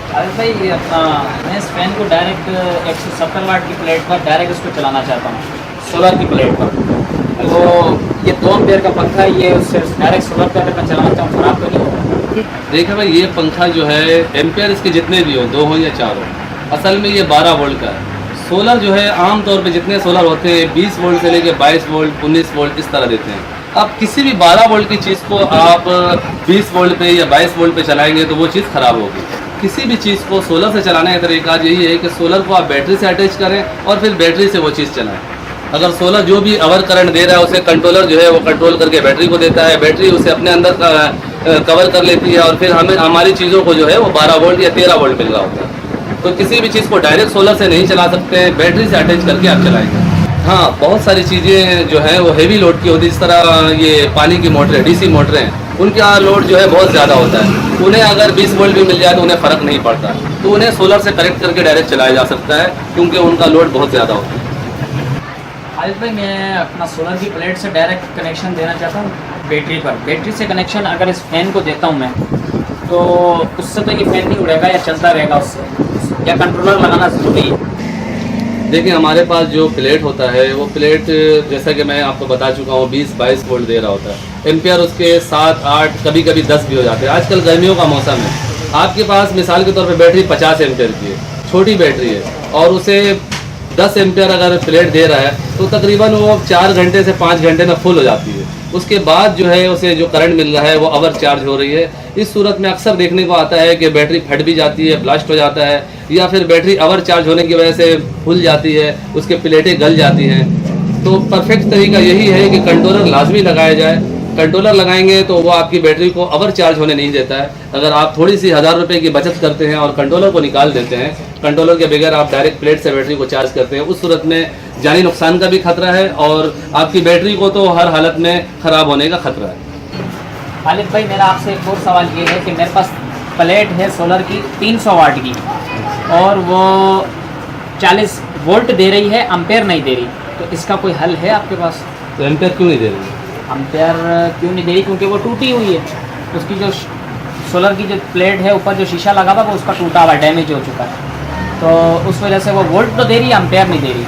अरे भाई ये अपना मैं इस फैन को डायरेक्ट 170 वाट की प्लेट पर डायरेक्ट इसको चलाना चाहता हूँ, सोलर की प्लेट पर। तो ये 2 एम्पियर का पंखा है, ये उससे डायरेक्ट सोलर पर अगर मैं चलाना चाहूँ खराब तो नहीं होगा? देखिए भाई, ये पंखा जो है एम्पियर इसके जितने भी हो, 2 हो या 4 हो, असल में ये 12 वोल्ट का है। सोलर जो है आम तौर पे जितने सोलर होते हैं 20 वोल्ट से लेके 22 वोल्ट 19 वोल्ट इस तरह देते हैं। अब किसी भी 12 वोल्ट की चीज़ को आप 20 वोल्ट पे या 22 वोल्ट पे चलाएंगे तो वो चीज़ ख़राब होगी। किसी भी चीज़ को सोलर से चलाने का तरीका यही है कि सोलर को आप बैटरी से अटैच करें और फिर बैटरी से वो चीज़ चलाएं। अगर सोलर जो भी आवर करंट दे रहा है उसे कंट्रोलर जो है वो कंट्रोल करके बैटरी को देता है, बैटरी उसे अपने अंदर कवर कर लेती है और फिर हमें हमारी चीज़ों को जो है वो 12 वोल्ट या 13 वोल्ट मिल रहा होता है। तो किसी भी चीज़ को डायरेक्ट सोलर से नहीं चला सकते हैं, बैटरी से अटैच करके आप चलाएंगे। हाँ, बहुत सारी चीज़ें जो हैं वो हेवी लोड की होती है, जिस तरह ये पानी की मोटरें, डीसी मोटरें हैं, उनका लोड जो है बहुत ज़्यादा होता है। उन्हें अगर 20 वोल्ट भी मिल जाए तो उन्हें फ़र्क नहीं पड़ता, तो उन्हें सोलर से कनेक्ट करके डायरेक्ट चलाया जा सकता है क्योंकि उनका लोड बहुत ज़्यादा होता है। आज भाई मैं अपना सोलर की प्लेट से डायरेक्ट कनेक्शन देना चाहता हूँ बैटरी पर। बैटरी से कनेक्शन अगर इस फैन को देता हूँ मैं, तो उससे तो ये फैन नहीं उड़ेगा या चलता रहेगा उससे, या कंट्रोलर लगाना ज़रूरी है? देखिए, हमारे पास जो प्लेट होता है वो प्लेट जैसा कि मैं आपको बता चुका हूँ 20-22 वोल्ट दे रहा होता है। एम्पियर उसके 7-8 कभी कभी 10 भी हो जाते हैं। आजकल गर्मियों का मौसम है, आपके पास मिसाल के तौर पे बैटरी 50 एम्पियर की है, छोटी बैटरी है, और उसे 10 एम्पियर अगर प्लेट दे रहा है तो तकरीबन वो 4 घंटे से 5 घंटे में फुल हो जाती है। उसके बाद जो है उसे जो करंट मिल रहा है वो अवर चार्ज हो रही है। इस सूरत में अक्सर देखने को आता है कि बैटरी फट भी जाती है, ब्लास्ट हो जाता है, या फिर बैटरी अवर चार्ज होने की वजह से फूल जाती है, उसके प्लेटें गल जाती हैं। तो परफेक्ट तरीका यही है कि कंट्रोलर लाजमी लगाया जाए। कंट्रोलर लगाएंगे तो वो आपकी बैटरी को ओवर चार्ज होने नहीं देता है। अगर आप थोड़ी सी 1000 रुपये की बचत करते हैं और कंट्रोलर को निकाल देते हैं, कंट्रोलर के बगैर आप डायरेक्ट प्लेट से बैटरी को चार्ज करते हैं, उस सूरत में जानी नुकसान का भी खतरा है और आपकी बैटरी को तो हर हालत में ख़राब होने का खतरा है। खालिद भाई, मेरा आपसे एक और सवाल ये है कि मेरे पास प्लेट है सोलर की 300 वाट की, और वो 40 वोल्ट दे रही है, एम्पेयर नहीं दे रही, तो इसका कोई हल है आपके पास? तो एम्पेयर क्यों नहीं दे रही? एम्पेयर क्यों नहीं दे रही? क्योंकि वो टूटी हुई है, उसकी जो सोलर की जो प्लेट है ऊपर जो शीशा लगा था वो उसका टूटा हुआ, डैमेज हो चुका है, तो उस वजह से वो वोल्ट तो दे रही है, एम्पेयर नहीं दे रही।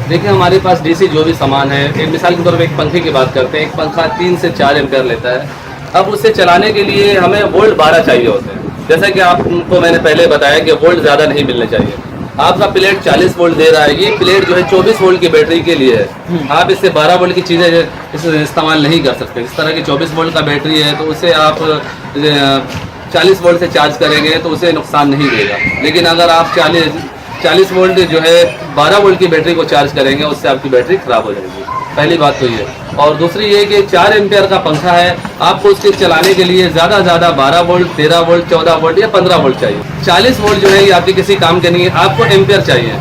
देखिए, हमारे पास डीसी जो भी सामान है, एक मिसाल के तौर पर एक पंखे की बात करते हैं, एक पंखा 3 से 4 एम्पेयर लेता है। अब उसे चलाने के लिए हमें वोल्ट 12 चाहिए होते हैं। जैसा कि आपको मैंने पहले बताया कि वोल्ट ज़्यादा नहीं मिलने चाहिए। आपका प्लेट 40 वोल्ट दे रहा है, ये प्लेट जो है 24 वोल्ट की बैटरी के लिए है। आप इससे 12 वोल्ट की चीज़ें इसे इस्तेमाल नहीं कर सकते। जिस तरह की 24 वोल्ट का बैटरी है तो उसे आप 40 वोल्ट से चार्ज करेंगे तो उसे नुकसान नहीं देगा। लेकिन अगर आप 40 वोल्ट जो है 12 वोल्ट की बैटरी को चार्ज करेंगे, उससे आपकी बैटरी ख़राब हो जाएगी। पहली बात तो ये, और दूसरी ये कि 4 एम्पियर का पंखा है, आपको उसके चलाने के लिए ज़्यादा 12 वोल्ट 13 वोल्ट 14 वोल्ट या 15 वोल्ट चाहिए। 40 वोल्ट जो है ये आपकी किसी काम के नहीं है, आपको एम्पियर चाहिए।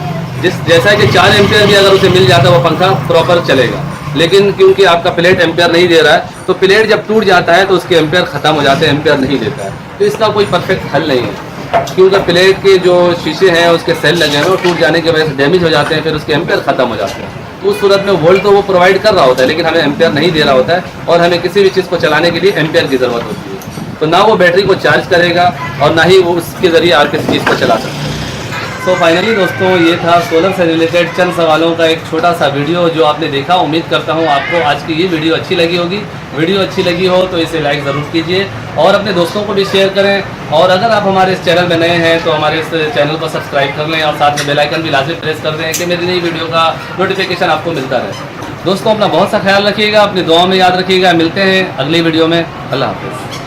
जैसा कि 4 एम्पियर भी अगर उसे मिल जाता है वो पंखा प्रॉपर चलेगा। लेकिन क्योंकि आपका प्लेट एम्पियर नहीं दे रहा है, तो प्लेट जब टूट जाता है तो उसके एम्पियर ख़त्म हो जाते हैं, एम्पियर नहीं देता है। तो इसका कोई परफेक्ट हल नहीं है, क्योंकि प्लेट के जो शीशे हैं उसके सेल लगे हैं वो टूट जाने की वजह से डैमेज हो जाते हैं, फिर उसके एम्पियर ख़त्म हो जाते हैं। तो उस सूरत में वोल्ट तो वो प्रोवाइड कर रहा होता है, लेकिन हमें एम्पियर नहीं दे रहा होता है, और हमें किसी भी चीज़ को चलाने के लिए एम्पियर की ज़रूरत होती है। तो ना वो बैटरी को चार्ज करेगा और ना ही वो उसके ज़रिए आप किसी चीज़ को चला सकते हैं। सो फाइनली दोस्तों, ये था सोलर से रिलेटेड चंद सवालों का एक छोटा सा वीडियो जो आपने देखा। उम्मीद करता हूँ आपको आज की ये वीडियो अच्छी लगी होगी। वीडियो अच्छी लगी हो तो इसे लाइक ज़रूर कीजिए और अपने दोस्तों को भी शेयर करें। और अगर आप हमारे इस चैनल में नए हैं तो हमारे इस चैनल को सब्सक्राइब कर लें और साथ में बेल आइकन भी लाजमी प्रेस कर दें कि मेरी नई वीडियो का नोटिफिकेशन आपको मिलता रहे। दोस्तों, अपना बहुत सा ख्याल रखिएगा, अपनी दुआओं में याद रखिएगा। मिलते हैं अगली वीडियो में। अल्लाह हाफ़िज़।